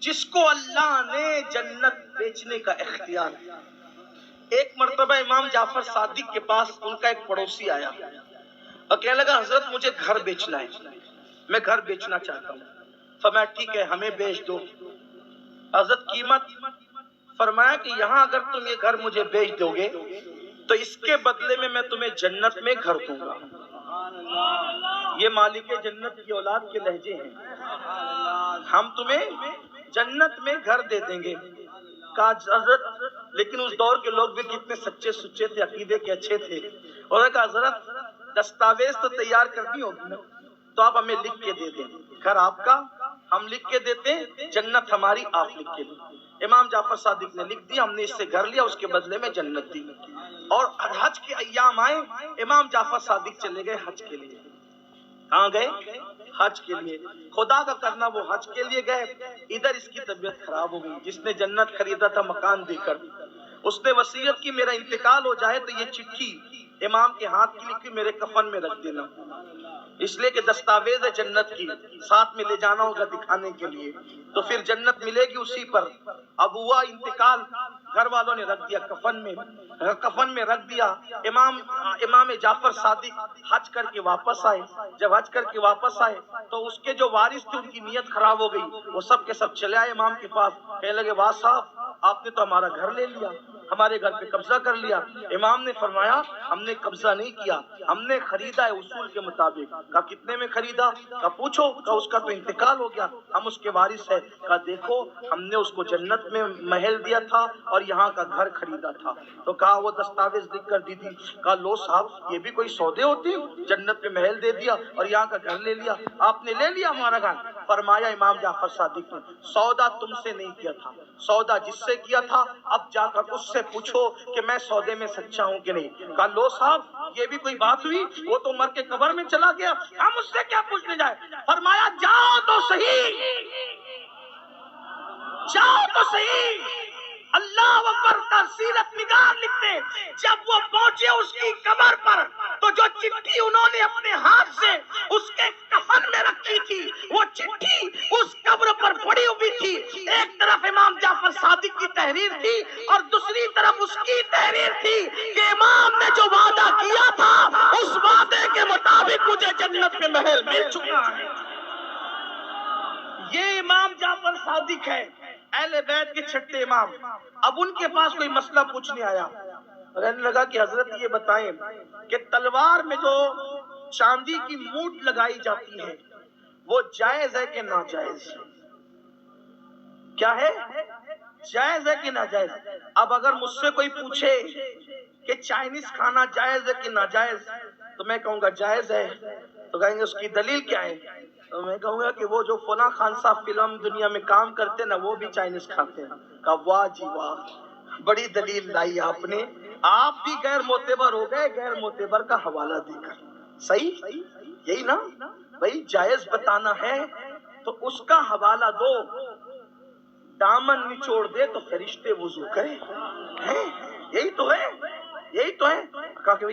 جس کو اللہ نے جنت بیچنے کا اختیار دیا۔ ایک مرتبہ امام جعفر صادق کے پاس ان کا ایک پڑوسی آیا اور کہنے لگا حضرت مجھے گھر بیچنا ہے، میں گھر بیچنا چاہتا ہوں۔ فرمایا ٹھیک ہے ہمیں بیچ دو۔ حضرت قیمت؟ فرمایا کہ یہاں اگر تم یہ گھر مجھے بیچ دو گے تو اس کے بدلے میں تمہیں جنت میں گھر دوں گا۔ یہ مالک جنت کی اولاد کے لہجے ہیں، ہم تمہیں جنت میں گھر دے دیں گے۔ کہا حضرت لیکن اس دور کے لوگ بھی کتنے سچے سچے تھے، عقیدے کے اچھے تھے، اور کہا حضرت دستاویز تو تیار کرنی ہوگی نا، تو آپ ہمیں لکھ کے دے دیں، گھر آپ کا ہم لکھ کے دیتے ہیں، جنت ہماری آپ لکھ کے دیں۔ امام جعفر صادق نے لکھ دیا، ہم نے اس سے گھر لیا، اس کے بدلے میں جنت دی۔ اور حج کے ایام آئے، امام جعفر صادق چلے گئے حج کے لیے۔ کہاں گئے؟ حج کے لیے۔ خدا کا کرنا وہ حج کے لیے گئے، ادھر اس کی طبیعت خراب ہو گئی۔ جس نے جنت خریدا تھا مکان دے کر، اس نے وصیت کی میرا انتقال ہو جائے تو یہ چٹھی امام کے ہاتھ کی لکھی میرے کفن میں رکھ دینا، اس لیے کہ دستاویز ہے جنت کی، ساتھ میں لے جانا ہوگا دکھانے کے لیے، تو پھر جنت ملے گی اسی پر۔ اب ہوا انتقال، گھر والوں نے رکھ دیا کفن میں رکھ دیا۔ امام جعفر صادق حج کر کے واپس آئے۔ جب حج کر کے واپس آئے تو اس کے جو وارث تھے ان کی نیت خراب ہو گئی، وہ سب کے سب چلے آئے امام کے پاس، کہنے لگے واہ صاحب آپ نے تو ہمارا گھر لے لیا، ہمارے گھر پہ قبضہ کر لیا۔ امام نے فرمایا ہم نے قبضہ نہیں کیا، ہم نے خریدا ہے اصول کے مطابق۔ کہا کتنے میں خریدا؟ کہا پوچھو۔ کہا اس کا تو انتقال ہو گیا، ہم اس کے وارث ہیں۔ کہا دیکھو ہم نے اس کو جنت میں محل دیا تھا اور یہاں کا گھر خریدا تھا۔ تو کہا وہ دستاویز لکھ کر دی تھی۔ کہا لو صاحب یہ بھی کوئی سودے ہوتے ہیں، جنت میں محل دے دیا اور یہاں کا گھر لے لیا، آپ نے لے لیا ہمارا گھر۔ فرمایا امام جعفر صادق نے سودا تم سے نہیں کیا تھا، سودا جس سے کیا تھا اب جا کر اس سے پوچھو کہ میں سودے میں سچا ہوں کہ نہیں۔ کہا لو صاحب یہ بھی کوئی بات ہوئی، وہ تو مر کے قبر میں چلا گیا، ہم اس سے کیا پوچھنے جائے۔ فرمایا جاؤ تو صحیح، جاؤ تو صحیح۔ اللہ اکبر کا سیرت نگار لکھتے جب وہ پہنچے اس کی قبر پر تو جو چٹھی انہوں نے اپنے ہاتھ سے اس کے کفن میں رکھی تھی وہ چٹھی اس قبر پر پڑی ہوئی تھی۔ ایک طرف امام جعفر صادق کی تحریر تھی اور دوسری طرف اس کی تحریر تھی کہ امام نے جو وعدہ کیا تھا اس وعدے کے مطابق مجھے جنت میں محل مل چکا ہے۔ یہ امام جعفر صادق ہے، اہل بیت کے چھٹے امام۔ اب ان کے پاس کوئی مسئلہ پوچھنے آیا، کہنے لگا کہ حضرت یہ بتائیں کہ تلوار میں جو چاندی کی موٹ لگائی جاتی ہے وہ جائز ہے کہ ناجائز؟ کیا ہے؟ جائز ہے کہ ناجائز؟ اب اگر مجھ سے کوئی پوچھے کہ چائنیز کھانا جائز ہے کہ ناجائز تو میں کہوں گا جائز ہے، تو کہیں گے اس کی دلیل کیا ہے؟ تو میں کہوں گا کہ وہ جو فلاں خان صاحب فلم دنیا میں کام کرتے نا وہ بھی چائنیز کھاتے ہیں۔ کہا واہ جی واہ بڑی دلیل لائی آپ نے، آپ بھی غیر معتبر ہو گئے غیر معتبر کا حوالہ دے کر۔ صحیح یہی نا بھائی، جائز بتانا ہے تو اس کا حوالہ دو، دامن نچوڑ دے تو فرشتے وضو کریں، یہی تو ہے، یہی تو ہے۔ کہا کہ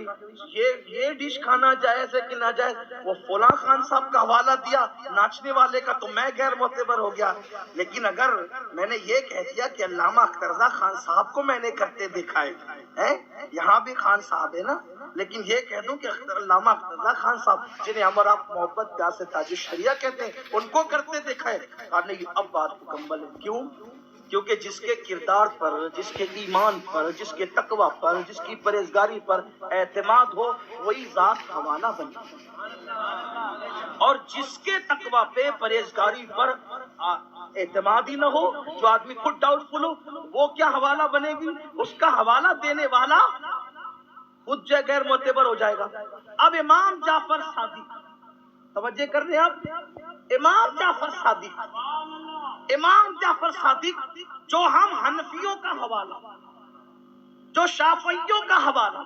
یہ ڈش کھانا جائز ہے کہ ناجائز؟ وہ فلاں خان صاحب کا حوالہ دیا ناچنے والے کا تو میں غیر معتبر ہو گیا، لیکن اگر میں نے یہ کہہ دیا کہ علامہ اختر رضا خان صاحب کو میں نے کرتے دیکھا ہے، یہاں بھی خان صاحب ہے نا، لیکن یہ کہہ دوں کہ علامہ اختر رضا خان صاحب جنہیں ہم اور آپ محبت پیار سے تاج الشریعہ کہتے ہیں ان کو کرتے دیکھا ہے، کہا نہیں اب بات مکمل ہے۔ کیوں؟ کیونکہ جس کے کردار پر، جس کے ایمان پر، جس کے تقوی پر، جس کی پرہیزگاری پر اعتماد ہو وہی ذات حوالہ بنے، اور جس کے تقوی پہ پرہیزگاری پر اعتماد ہی نہ ہو، جو آدمی خود ڈاؤٹ فل ہو، وہ کیا حوالہ بنے گی؟ اس کا حوالہ دینے والا خود جو غیر معتبر ہو جائے گا۔ اب امام جعفر صادق، توجہ کر رہے ہیں آپ، امام جعفر صادق، امام جعفر صادق جو ہم حنفیوں کا حوالہ، جو شافعیوں کا حوالہ،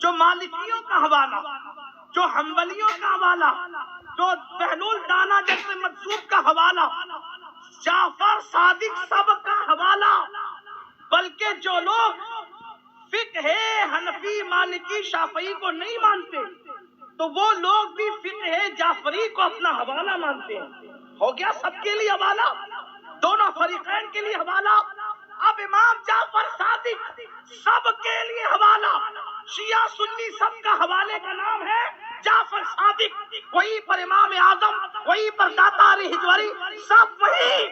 جو مالکیوں کا حوالہ، جو حنبلیوں کا حوالہ، جو بہلول دانا جیسے مجذوب کا حوالہ، جعفر صادق سب کا حوالہ، بلکہ جو لوگ فقہ حنفی مالکی شافعی کو نہیں مانتے تو وہ لوگ بھی فقہ جعفری کو اپنا حوالہ مانتے ہیں۔ ہو گیا سب کے لیے حوالہ، دونوں فریقین کے لیے حوالہ. اب امام جعفر صادق سب کے لیے حوالہ. شیعہ سنی سب کا حوالے کا نام ہے جعفر صادق. وہی پر امام اعظم, وہی پر داتا علی ہجوری, سب وہی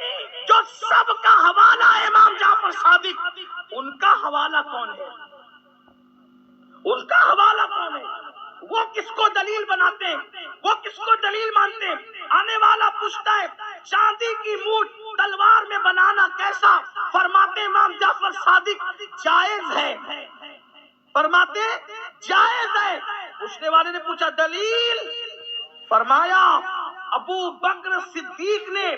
جو سب کا حوالہ ہے امام جعفر صادق. ان کا حوالہ کون ہے؟ ان کا حوالہ کون ہے؟ وہ کس کو دلیل بناتے ہیں؟ وہ کس کو دلیل مانتے ہیں؟ آنے والا پوچھتا ہے چاندی کی مونٹ تلوار میں بنانا کیسا؟ فرماتے امام جعفر صادق جائز ہے. فرماتے جائز ہے. پوچھنے والے نے پوچھا دلیل؟ فرمایا ابو بکر صدیق نے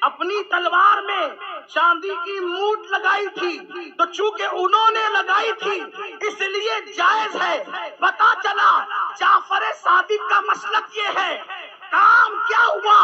اپنی تلوار میں چاندی کی مونٹ لگائی تھی, تو چونکہ انہوں نے لگائی تھی اس لیے جائز ہے. پتا چلا جعفر صادق کا مسلک یہ ہے. کام کیا ہوا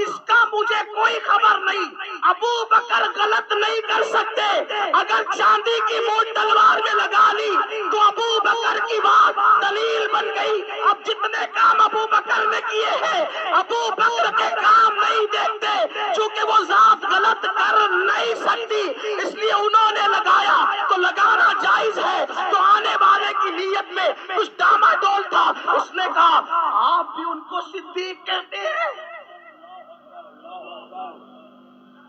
اس کا مجھے کوئی خبر نہیں. ابو بکر غلط نہیں کر سکتے. اگر چاندی کی مونٹ تلوار میں لگا لی تو ابو بکر کی بات دلیل بن گئی. اب جتنے کام ابو بکر نے کیے ہیں ابو بکر کے کام نہیں دیکھتے, چونکہ وہ ذات غلط کر نہیں سکتی اس لیے انہوں نے لگایا تو لگانا جائز ہے. تو آنے والے کی نیت میں کچھ ڈاما ڈول تھا. اس نے کہا آپ بھی ان کو صدیق کہتے ہیں,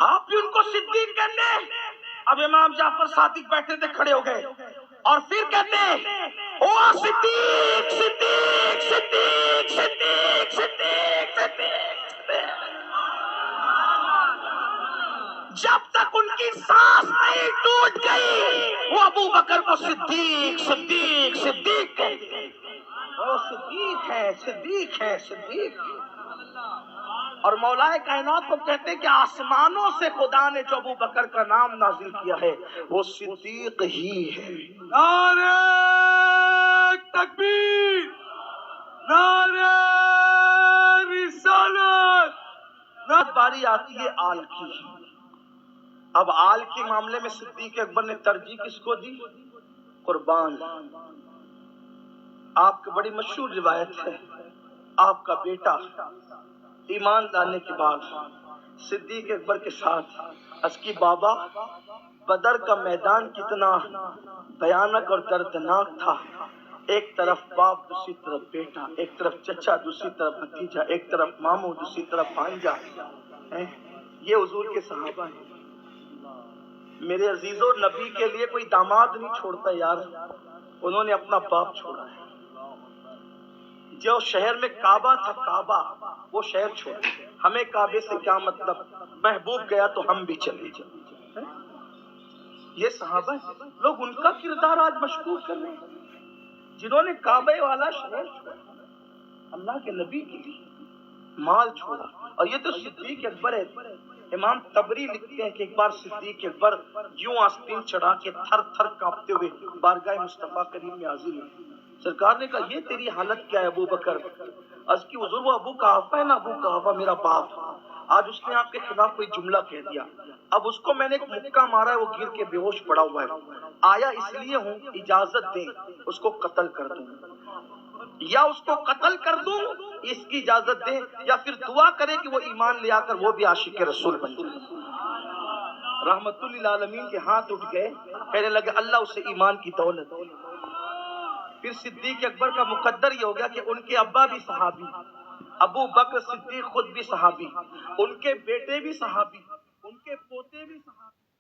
آپ بھی ان کو صدیق کہتے ہیں. اب امام جعفر صادق بیٹھے تھے, کھڑے ہو گئے اور پھر کہتے ہیں او صدیق صدیق صدیق صدیق صدیق صدیق. جب تک ان کی سانس نہیں ٹوٹ گئی وہ ابو بکر کو صدیق صدیق صدیق کہتے ہیں. وہ صدیق ہے, صدیق ہے, صدیق. اور مولا کائنات کو کہتے ہیں کہ آسمانوں سے خدا نے جو ابو بکر کا نام نازل کیا ہے وہ صدیق ہی ہے. نعرہ تکبیر, نعرہ رسالت. باری آتی ہے آل کی. اب آل کے معاملے میں صدیق اکبر نے ترجیح کس کو دی؟ قربان. آپ کی بڑی مشہور روایت ہے, آپ کا بیٹا ایمان لانے کے بعد صدیق اکبر کے ساتھ اس کی بابا بدر کا میدان کتنا بھیانک اور دردناک تھا. ایک طرف باپ, دوسری طرف بیٹا, ایک طرف چچا, دوسری طرف بھتیجا, ایک طرف ماموں, دوسری طرف بھانجا. یہ حضور کے صحابہ ہیں. میرے عزیزو, نبی کے لیے کوئی داماد نہیں چھوڑتا یار, انہوں نے اپنا باپ چھوڑا ہے. جو شہر میں کعبہ تھا, کعبہ وہ شہر چھوڑا. ہمیں کعبے سے کیا مطلب, محبوب گیا تو ہم بھی چلے جائیں. یہ صحابہ ہیں, لوگ ان کا کردار آج مشکوک کر رہے ہیں جنہوں نے کعبے والا شہر چھوڑا, اللہ کے نبی کے لیے مال چھوڑا. اور یہ تو صدیق اکبر ہے. امام طبری لکھتے ہیں کہ ایک بار صدیق اکبر یوں آستین چڑھا کے تھر تھر کانپتے ہوئے بارگاہ مصطفیٰ کریم میں حاضر ہوئے. سرکار نے کہا یہ تیری حالت کیا ہے ابو بکر؟ عرض کی حضور وہ ابو قحافہ ہے نا, ابو قحافہ میرا باپ, آج اس نے آپ کے خلاف کوئی جملہ کہہ دیا, اب اس کو میں نے ایک مکہ مارا ہے, وہ گر کے بے ہوش پڑا ہوا ہے, آیا اس لیے ہوں اجازت دیں اس کو قتل کر دوں, یا اس کو قتل کر دوں اس کی اجازت دیں, یا پھر دعا کرے کہ وہ ایمان لے آ کر وہ بھی عاشق رسول بن جائے. رحمت للعالمین کے ہاتھ اٹھ گئے, کہنے لگے اللہ اسے ایمان کی دولت. پھر صدیق اکبر کا مقدر یہ ہو گیا کہ ان کے ابا بھی صحابی, ابو بکر صدیق خود بھی صحابی, ان کے بیٹے بھی صحابی, ان کے پوتے بھی صحابی.